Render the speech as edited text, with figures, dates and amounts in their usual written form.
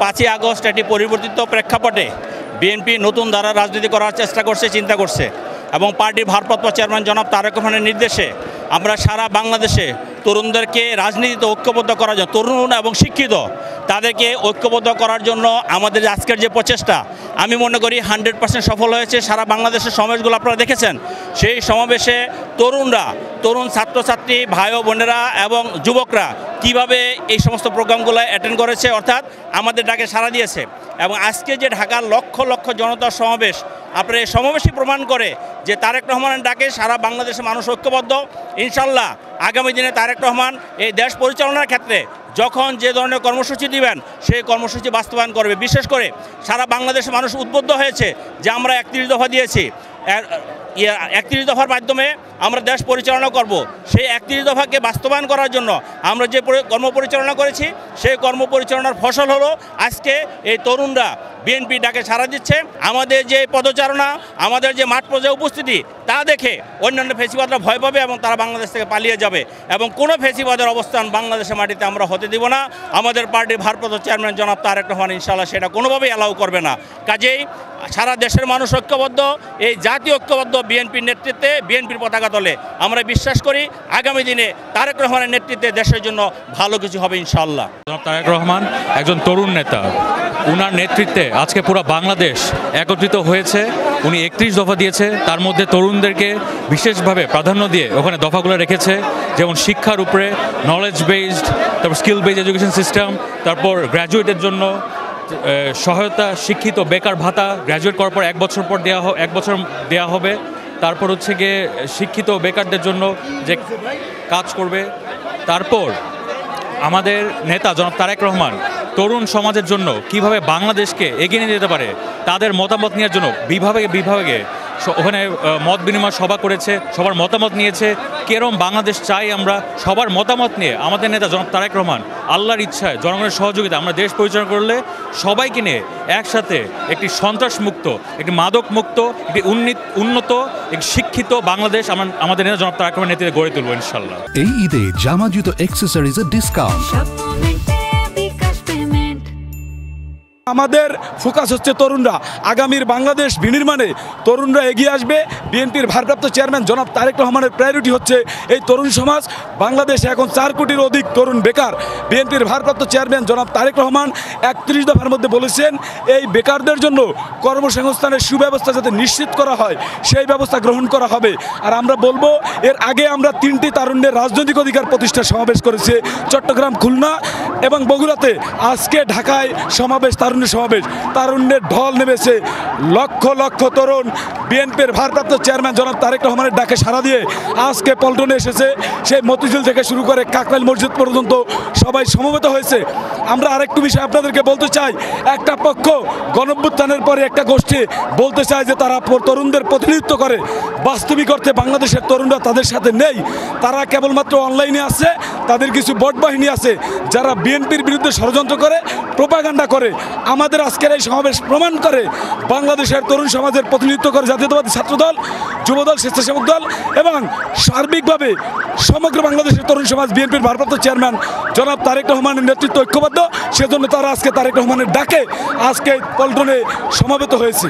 5ই August একটি পরিবর্তিত প্রেক্ষাপটে বিএনপি নতুন ধারা রাজনীতি করার চেষ্টা করছে, চিন্তা করছে এবং পার্টির ভারপ্রাপ্ত চেয়ারম্যান জনাব তারেক রহমানের নির্দেশে আমরা সারা বাংলাদেশে তরুণদেরকে রাজনীতিতে ঐক্যবদ্ধ করার জন্য, তরুণ এবং শিক্ষিত তাদেরকে ঐক্যবদ্ধ করার জন্য আমাদের আজকের যে প্রচেষ্টা, আমি মনে করি 100% সফল হয়েছে। সারা বাংলাদেশের সমাবেশগুলো আপনারা দেখেছেন, সেই সমাবেশে তরুণ ছাত্রছাত্রী ভাই ও বোনেরা এবং যুবকরা কিভাবে এই সমস্ত প্রোগ্রামগুলো অ্যাটেন্ড করেছে, অর্থাৎ আমাদের ডাকে সাড়া দিয়েছে। এবং আজকে যে ঢাকার লক্ষ লক্ষ জনতার সমাবেশ, আপনার এই সমাবেশই প্রমাণ করে যে তারেক রহমানের ডাকে সারা বাংলাদেশের মানুষ ঐক্যবদ্ধ। ইনশাল্লাহ আগামী দিনে তারেক রহমান এই দেশ পরিচালনার ক্ষেত্রে যখন যে ধরনের কর্মসূচি দিবেন সেই কর্মসূচি বাস্তবায়ন করবে। বিশেষ করে সারা বাংলাদেশের মানুষ উদ্বুদ্ধ হয়েছে যে আমরা 31 দফা দিয়েছি, 31 দফার মাধ্যমে আমরা দেশ পরিচালনা করব। সেই 31 দফাকে বাস্তবায়ন করার জন্য আমরা যে কর্ম পরিচালনা করেছি, সেই কর্ম পরিচালনার ফসল হলো আজকে এই তরুণরা বিএনপি ডাকে সাড়া দিচ্ছে। আমাদের যে পদচারণা, আমাদের যে মাঠ পর্যায়ে উপস্থিতি, তা দেখে অন্যান্য ফেসিবাদরা ভয় পাবে এবং তারা বাংলাদেশ থেকে পালিয়ে যাবে। এবং কোনো ফেসিবাদের অবস্থান বাংলাদেশের মাটিতে আমরা হতে দিব না। আমাদের পার্টির ভারপ্রাপ্ত চেয়ারম্যান জনাব তারেক রহমান ইনশাআল্লাহ সেটা কোনোভাবেই অ্যালাউ করবে না। কাজেই সারা দেশের মানুষ ঐক্যবদ্ধ, এই জাতীয় ঐক্যবদ্ধ বিএনপির নেতৃত্বে, বিএনপির পতাকা তলে আমরা বিশ্বাস করি আগামী দিনে তারেক রহমানের নেতৃত্বে দেশের জন্য ভালো কিছু হবে ইনশাআল্লাহ। জনাব তারেক রহমান একজন তরুণ নেতা, উনার নেতৃত্বে আজকে পুরো বাংলাদেশ একত্রিত হয়েছে। উনি 31 দফা দিয়েছে, তার মধ্যে তরুণদেরকে বিশেষভাবে প্রাধান্য দিয়ে ওখানে দফাগুলো রেখেছে, যেমন শিক্ষার উপরে নলেজ বেসড, তারপর স্কিল বেসড এডুকেশন সিস্টেম, তারপর গ্র্যাজুয়েটের জন্য সহায়তা, শিক্ষিত বেকার ভাতা, গ্র্যাজুয়েট করার পর 1 বছর পর এক বছর দেওয়া হবে। তারপর হচ্ছে গিয়ে শিক্ষিত বেকারদের জন্য যে কাজ করবে। তারপর আমাদের নেতা জনাব তারেক রহমান তরুণ সমাজের জন্য কিভাবে বাংলাদেশকে এগিয়ে নিয়ে যেতে পারে তাদের মতামত নেওয়ার জন্য বিভাগে ওখানে মত বিনিময় সভা করেছে, সবার মতামত নিয়েছে। কেরম বাংলাদেশ চাই আমরা, সবার মতামত নিয়ে আমাদের নেতা জনাব তারেক রহমান আল্লাহর ইচ্ছায় জনগণের সহযোগিতা আমরা দেশ পরিচালনা করলে সবাইকে নিয়ে একসাথে একটি সন্ত্রাসমুক্ত, একটি মাদকমুক্ত, একটি উন্নত, একটি শিক্ষিত বাংলাদেশ আমাদের নেতা জনাব তারেক রহমান নেতৃত্বে গড়ে তুলব ইনশাল্লাহ। এই ঈদে জামা জুতো অ্যাক্সেসরিজের ডিসকাউন্ট। আমাদের ফোকাস হচ্ছে তরুণরা। আগামীর বাংলাদেশ বিনির্মাণে তরুণরা এগিয়ে আসবে। বিএনপির ভারপ্রাপ্ত চেয়ারম্যান জনাব তারেক রহমানের প্রায়োরিটি হচ্ছে এই তরুণ সমাজ। বাংলাদেশে এখন 4 কোটির অধিক তরুণ বেকার। বিএনপির ভারপ্রাপ্ত চেয়ারম্যান জনাব তারেক রহমান 31 দফার মধ্যে বলেছেন এই বেকারদের জন্য কর্মসংস্থানের সুব্যবস্থা যাতে নিশ্চিত করা হয় সেই ব্যবস্থা গ্রহণ করা হবে। আর আমরা বলবো, এর আগে আমরা 3টি তারুণ্যের রাজনৈতিক অধিকার প্রতিষ্ঠার সমাবেশ করেছে, চট্টগ্রাম, খুলনা এবং বগুড়াতে। আজকে ঢাকায় সমাবেশ, সমাবেশ, তারুণ্যের ঢল নেমেছে। লক্ষ লক্ষ তরুণ বিএনপির ভারপ্রাপ্ত চেয়ারম্যান জনাব তারেক রহমানের ডাকে সাড়া দিয়ে আজকে পল্টনে এসেছে। সেই মতিঝিল থেকে শুরু করে কাকরাইল মসজিদ পর্যন্ত সবাই সমবেত হয়েছে। আমরা আরেকটু বিষয় আপনাদেরকে বলতে চাই, একটা পক্ষ গণঅভ্যুত্থানের পরে একটা গোষ্ঠী বলতে চায় যে তারা তরুণদের প্রতিনিধিত্ব করে। বাস্তবিক অর্থে বাংলাদেশের তরুণরা তাদের সাথে নেই। তারা কেবলমাত্র অনলাইনে আছে, তাদের কিছু বট বাহিনী আছে যারা বিএনপির বিরুদ্ধে ষড়যন্ত্র করে, প্রোপাগান্ডা করে। আমাদের আজকের এই সমাবেশ প্রমাণ করে বাংলাদেশের তরুণ সমাজের প্রতিনিধিত্ব করে জাতীয়তাবাদী ছাত্রদল, যুবদল, স্বেচ্ছাসেবক দল এবং সার্বিকভাবে সমগ্র বাংলাদেশের তরুণ সমাজ বিএনপির ভারপ্রাপ্ত চেয়ারম্যান জনাব তারেক রহমানের নেতৃত্ব ঐক্যবদ্ধ। সেজন্য তারা আজকে তারেক রহমানের ডাকে আজকে পল্টনে সমবেত হয়েছে।